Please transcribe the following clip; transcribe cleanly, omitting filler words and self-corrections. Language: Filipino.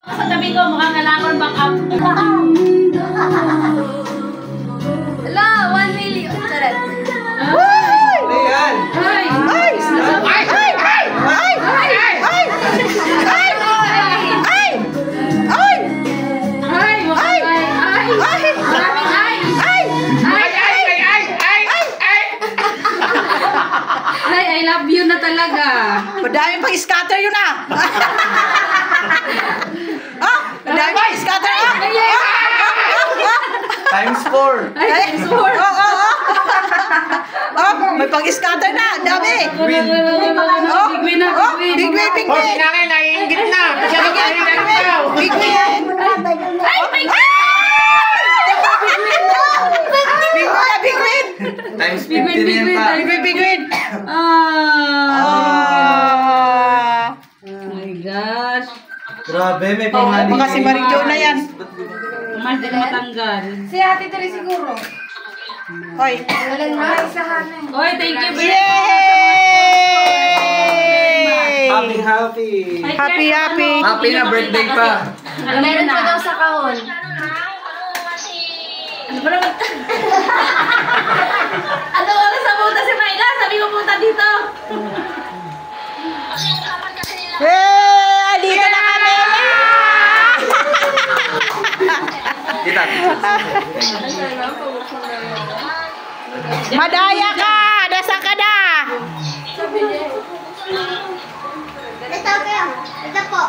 Sa tabi ko, mukhang kailangan back up. Hello, 1 million. Charet. Ayan! Ay! Ay! Ay! Ay! Ay! Ay! Ay! Ay! Ay! Ay! Ay! Ay! Mukhang ay! Ay! Ay! Maraming ay! Ay! Ay! Ay! I love you na talaga. Madami pang scatter yun ah! Ah! Madami pang scatter ah! Times 4. Ay! Times 4. Oh, may pang-scatter na! Ang dami! Win! Big win na! Oh, Big win! big win! Big Boss, win! nangin, naiingit na. Masyado kayo nagtaw. Big win! Ay! Big win! Big win! Big win! Times Big win! 50 Big na yan win! pa. Big win! Big win! Ah! Ah! Oh my gosh! Grabe, may pamali. Baka si Marijo na yan. Mas din matanggal. Si Ate Tere siguro. Hoy! Walang na, isahan eh. Oy, thank you very Yay! Happy, happy. Happy, happy. Happy na birthday pa. Alam mo Meron pa daw na. sa kahon. Ano ba naman? Ano oras na punta si Maila? Sabi ko punta dito. Hey! Dito na kami! Kita. Madaya ka! Nasa ka na? Ito po. Ito po.